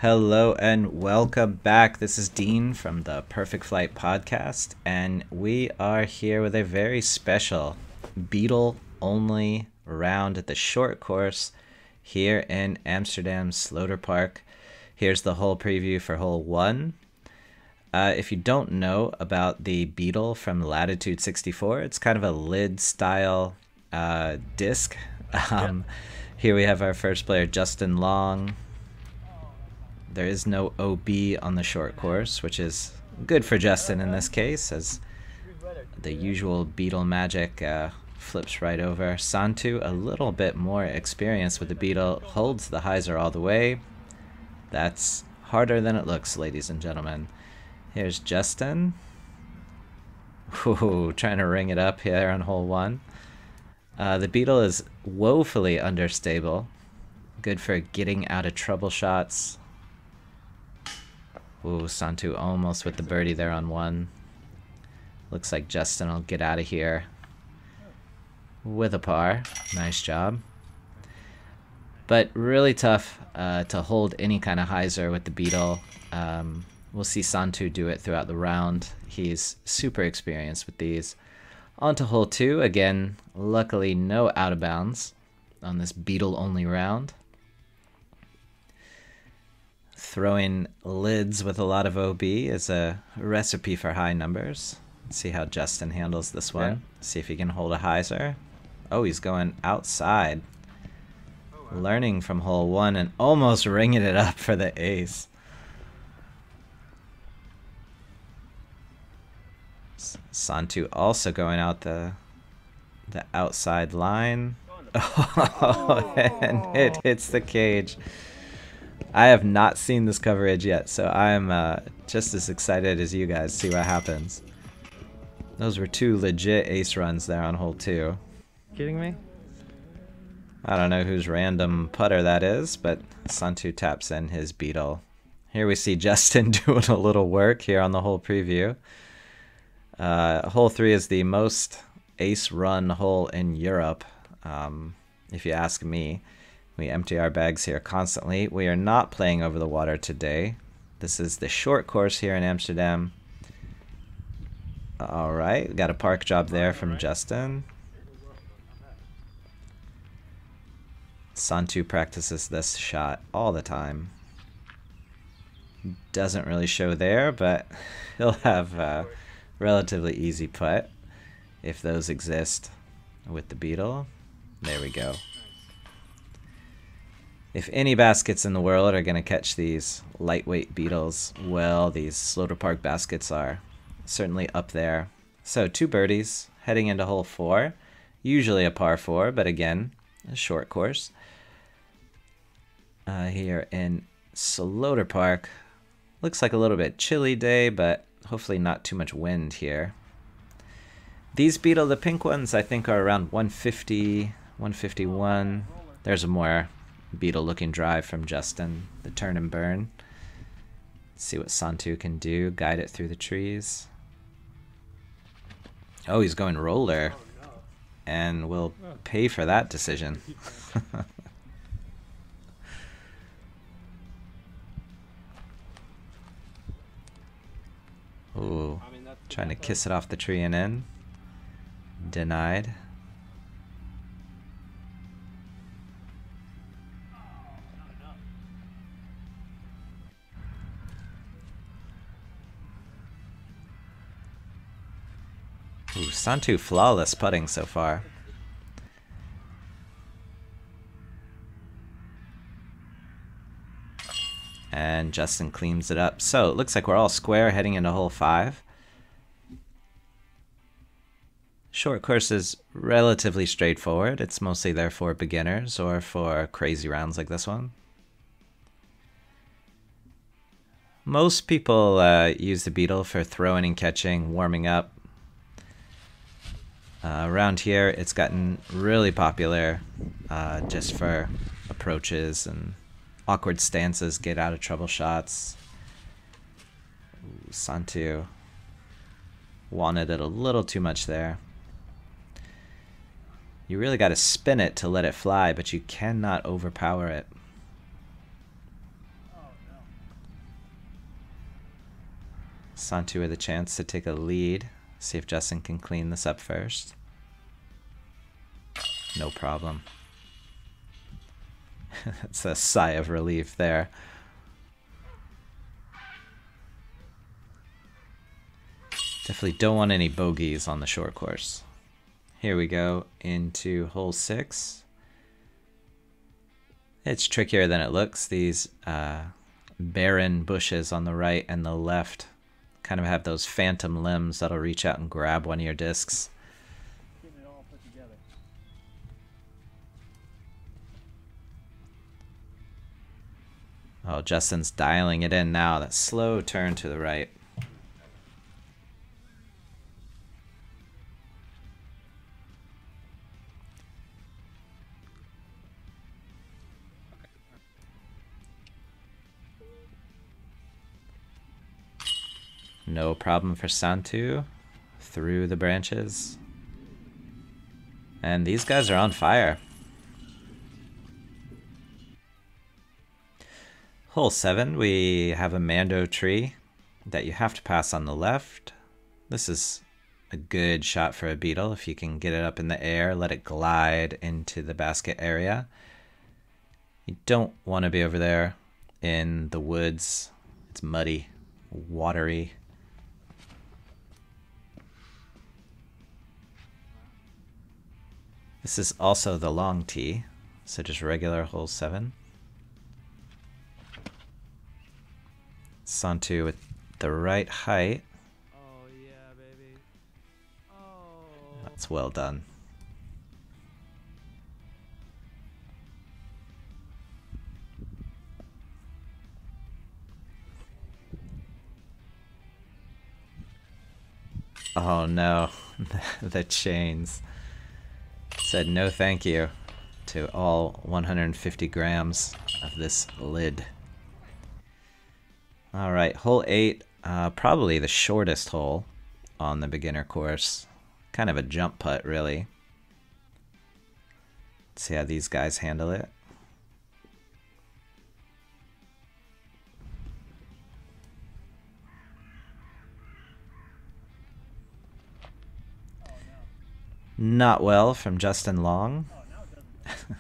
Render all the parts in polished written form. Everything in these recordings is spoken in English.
Hello and welcome back. This is Dean from the Perfect Flight podcast, and we are here with a very special Beetle only round at the short course here in Amsterdam Sloterpark. Here's the whole preview for hole 1. If you don't know about the Beetle from Latitude 64, it's kind of a lid style disc. Here we have our first player, Justin Long. There is no OB on the short course, which is good for Justin in this case, as the usual Beetle magic flips right over. Santu, a little bit more experience with the Beetle, holds the hyzer all the way. That's harder than it looks, ladies and gentlemen. Here's Justin. Ooh, trying to ring it up here on hole 1. The Beetle is woefully understable. Good for getting out of trouble shots. Ooh, Santu almost with the birdie there on 1. Looks like Justin will get out of here with a par. Nice job. But really tough to hold any kind of hyzer with the Beetle. We'll see Santu do it throughout the round. He's super experienced with these. On to hole 2. Again, luckily no out of bounds on this Beetle only round. Throwing lids with a lot of OB is a recipe for high numbers. Let's see how Justin handles this one. Yeah. See if he can hold a hyzer. Oh, he's going outside. Learning from hole 1 and almost ringing it up for the ace. Santu also going out the outside line. Oh, and it hits the cage. I have not seen this coverage yet, so I am just as excited as you guys to see what happens. Those were 2 legit ace runs there on hole 2. Kidding me? I don't know whose random putter that is, but Santu taps in his Beetle. Here we see Justin doing a little work here on the whole preview. Hole 3 is the most ace run hole in Europe, if you ask me. We empty our bags here constantly. We are not playing over the water today. This is the short course here in Amsterdam. All right, we got a park job there from Justin. Santu practices this shot all the time. Doesn't really show there, but he'll have a relatively easy putt if those exist with the Beetle. There we go. If any baskets in the world are going to catch these lightweight Beetles, well, these Sloterpark baskets are certainly up there. So 2 birdies heading into hole 4. Usually a par 4, but again, a short course. Here in Sloterpark. Looks like a little bit chilly day, but hopefully not too much wind here. These Beetle, the pink ones, I think are around 150, 151. There's a more Beetle looking drive from Justin, the turn and burn. Let's see what Santu can do, guide it through the trees. Oh, he's going roller, and we'll pay for that decision. Ooh, trying to kiss it off the tree and in. Denied. Ooh, Santu flawless putting so far. And Justin cleans it up. So it looks like we're all square heading into hole 5. Short course is relatively straightforward. It's mostly there for beginners or for crazy rounds like this one. Most people use the Beetle for throwing and catching, warming up. Around here, it's gotten really popular just for approaches and awkward stances, get out of trouble shots. Ooh, Santu wanted it a little too much there. You really got to spin it to let it fly, but you cannot overpower it. Santu with a chance to take a lead. See if Justin can clean this up first. No problem. That's a sigh of relief there. Definitely don't want any bogeys on the short course. Here we go into hole 6. It's trickier than it looks. These barren bushes on the right and the left kind of have those phantom limbs that'll reach out and grab one of your discs. Getting it all put together. Oh, Justin's dialing it in now. That slow turn to the right. No problem for Santu. Through the branches. And these guys are on fire. Hole 7, we have a Mando tree that you have to pass on the left. This is a good shot for a Beetle if you can get it up in the air, let it glide into the basket area. You don't want to be over there in the woods. It's muddy, watery. This is also the long tee, so just regular hole 7. Santu with the right height. Oh yeah, baby. Oh. That's well done. Oh no, the chains. Said no thank you to all 150 grams of this lid. Alright, hole 8, probably the shortest hole on the beginner course. Kind of a jump putt, really. Let's see how these guys handle it. Not well from Justin Long. Oh, now it doesn't.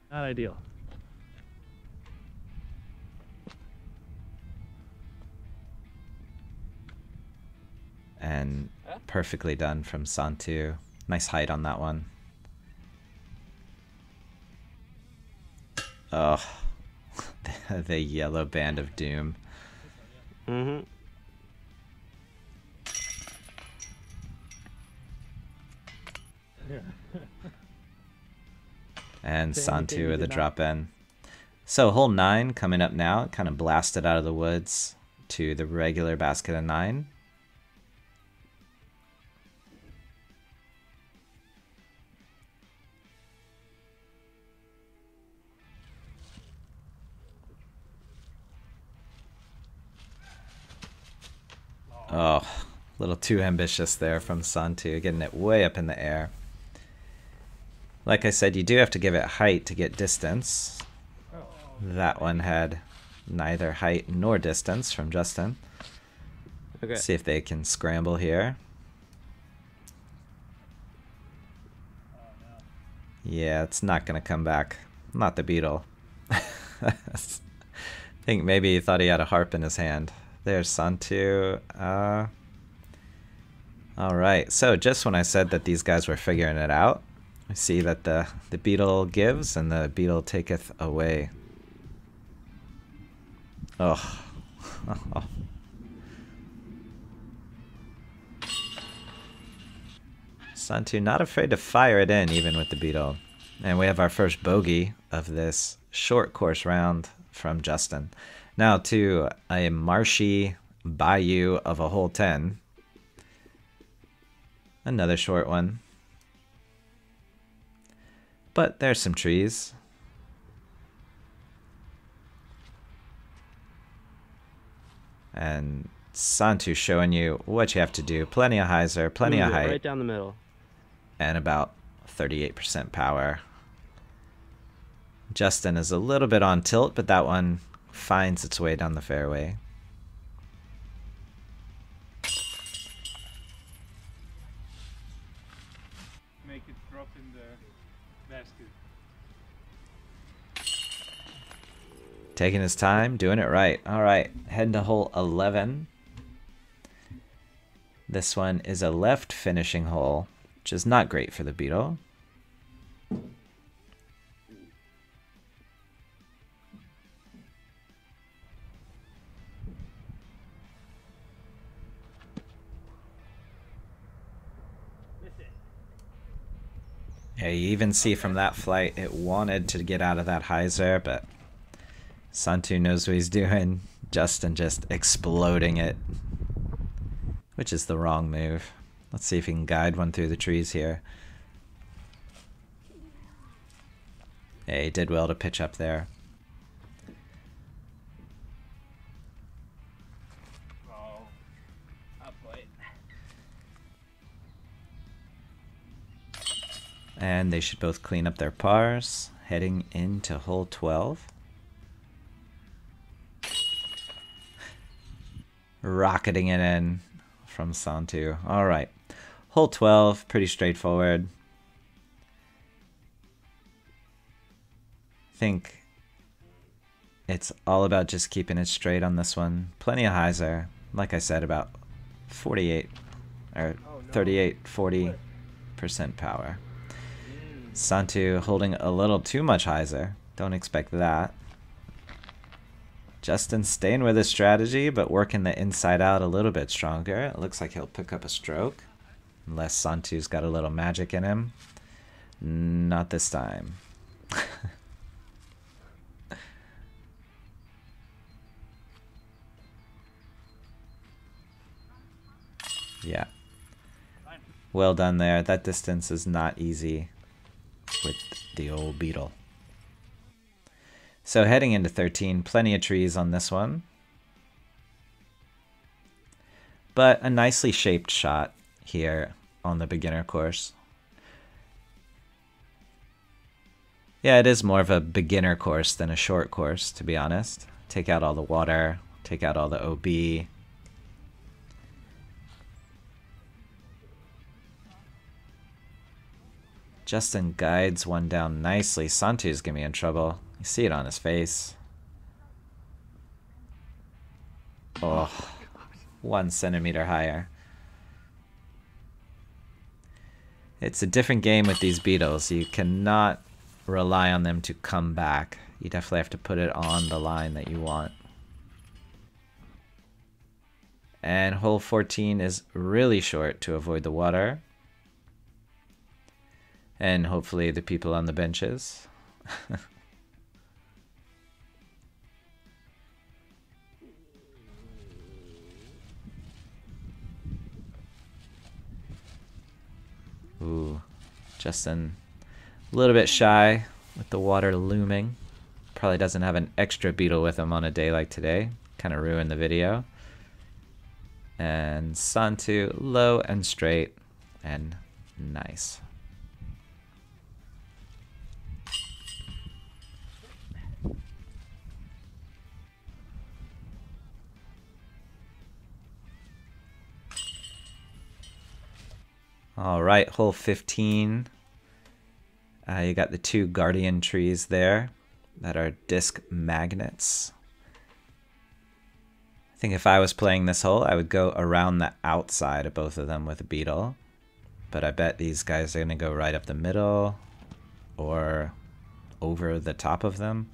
Not ideal. And perfectly done from Santu. Nice height on that one. Oh, the yellow band of doom. Mm-hmm. And Say anything Santu you with a did not- drop in. So hole 9 coming up now. Kind of blasted out of the woods to the regular basket of 9. Oh, a little too ambitious there from Santu, getting it way up in the air. Like I said, you do have to give it height to get distance. That one had neither height nor distance from Justin. Okay. See if they can scramble here. Yeah, it's not going to come back. Not the Beetle. I think maybe he thought he had a harp in his hand. There's Santu. Alright, so just when I said that these guys were figuring it out, I see that the Beetle gives and the Beetle taketh away. Oh. Santu not afraid to fire it in even with the Beetle. And we have our first bogey of this short course round from Justin. Now to a marshy bayou of a hole 10. Another short one. But there's some trees. And Santu showing you what you have to do. Plenty of hyzer, plenty of height. Right down the middle. And about 38% power. Justin is a little bit on tilt, but that one finds its way down the fairway. Taking his time, doing it right. All right, heading to hole 11. This one is a left finishing hole, which is not great for the Beetle. Yeah, you even see from that flight it wanted to get out of that hyzer, but Santu knows what he's doing. Justin just exploding it, which is the wrong move. Let's see if he can guide one through the trees here. Yeah, he did well to pitch up there. And they should both clean up their pars, heading into hole 12. Rocketing it in from Santu. All right. Hole 12, pretty straightforward. I think it's all about just keeping it straight on this one. Plenty of hyzer. Like I said, about 48 or 38, 40% power. Santu holding a little too much hyzer. Don't expect that. Justin staying with his strategy, but working the inside out a little bit stronger. It looks like he'll pick up a stroke. Unless Santu's got a little magic in him. Not this time. Yeah. Well done there. That distance is not easy with the old Beetle. So heading into 13, plenty of trees on this one. But a nicely shaped shot here on the beginner course. Yeah, it is more of a beginner course than a short course, to be honest. Take out all the water, take out all the OB. Justin guides one down nicely. Santu's gonna be in trouble. You see it on his face. Oh, 1 centimeter higher. It's a different game with these Beetles. You cannot rely on them to come back. You definitely have to put it on the line that you want. And hole 14 is really short to avoid the water. And hopefully the people on the benches. Ooh, Justin a little bit shy with the water looming. Probably doesn't have an extra Beetle with him on a day like today. Kind of ruined the video. And Santu low and straight and nice. All right, hole 15. You got the 2 guardian trees there that are disc magnets. I think if I was playing this hole, I would go around the outside of both of them with a Beetle. But I bet these guys are going to go right up the middle or over the top of them.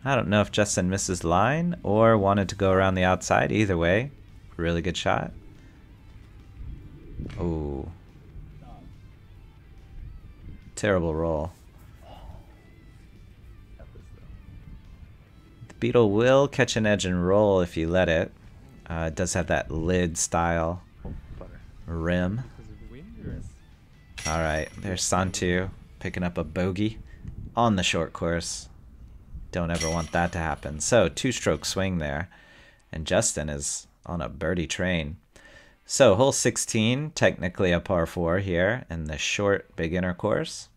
I don't know if Justin misses line or wanted to go around the outside. Either way, really good shot. Oh, terrible roll. The Beetle will catch an edge and roll if you let it. It does have that lid style rim. Alright, there's Santu picking up a bogey on the short course. Don't ever want that to happen. So 2-stroke swing there. And Justin is on a birdie train. So hole 16, technically a par 4 here in the short beginner course.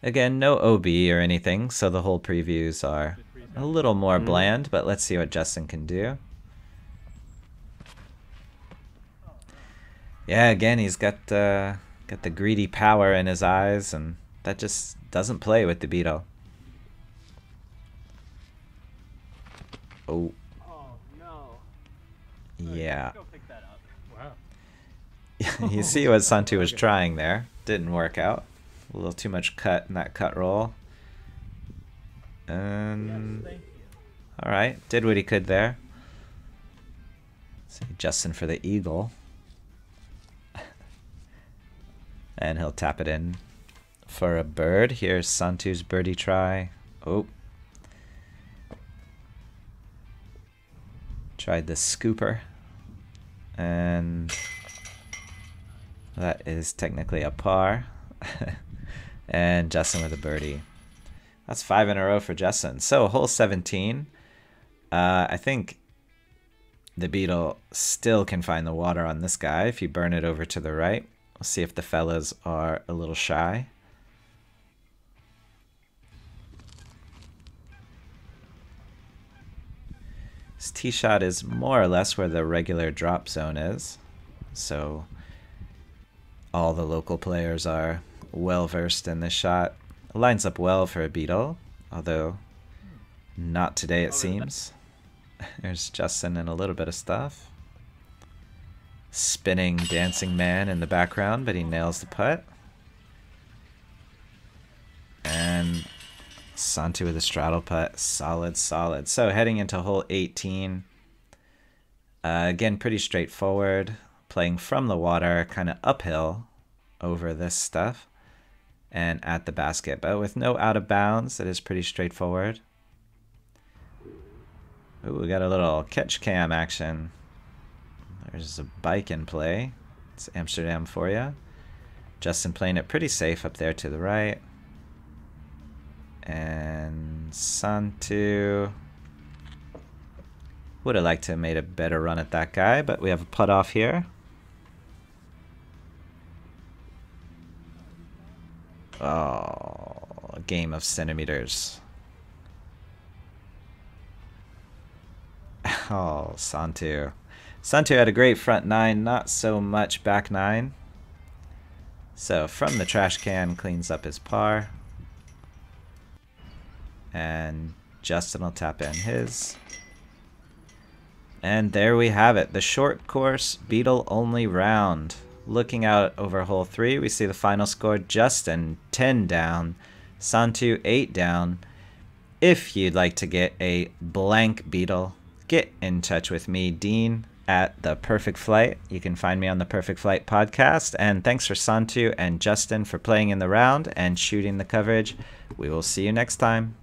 Again, no OB or anything, so the hole previews are a little more bland, but let's see what Justin can do. Yeah, again, he's got the greedy power in his eyes, and that just doesn't play with the Beetle. Oh, Oh no. yeah. Go pick that up. Wow. You see what Santu was Okay. trying there. Didn't work out. A little too much cut in that cut roll. And Yes, thank you. all right, did what he could there. See Justin for the eagle. And he'll tap it in for a bird. Here's Santu's birdie try. Oh. Tried the scooper. And that is technically a par. And Justin with a birdie. That's 5 in a row for Justin. So hole 17. I think the Beetle still can find the water on this guy if you burn it over to the right. We'll see if the fellas are a little shy. This tee shot is more or less where the regular drop zone is. So all the local players are well versed in this shot. It lines up well for a Beetle, although not today it seems. There's Justin and a little bit of stuff. Spinning dancing man in the background, but he nails the putt. And Santu with a straddle putt. Solid, solid. So heading into hole 18. Again, pretty straightforward. Playing from the water, kind of uphill over this stuff. And at the basket, but with no out of bounds. It is pretty straightforward. Ooh, we got a little catch cam action. There's a bike in play. It's Amsterdam for you. Justin playing it pretty safe up there to the right. And Santu would have liked to have made a better run at that guy, but we have a putt off here. Oh, a game of centimeters. Oh, Santu. Santu had a great front 9, not so much back 9. So from the trash can, cleans up his par. And Justin will tap in his. And there we have it. The short course Beetle only round. Looking out over hole 3, we see the final score. Justin 10 down. Santu 8 down. If you'd like to get a blank Beetle, get in touch with me, Dean, at The Perfect Flight. You can find me on The Perfect Flight podcast. And thanks for Santu and Justin for playing in the round and shooting the coverage. We will see you next time.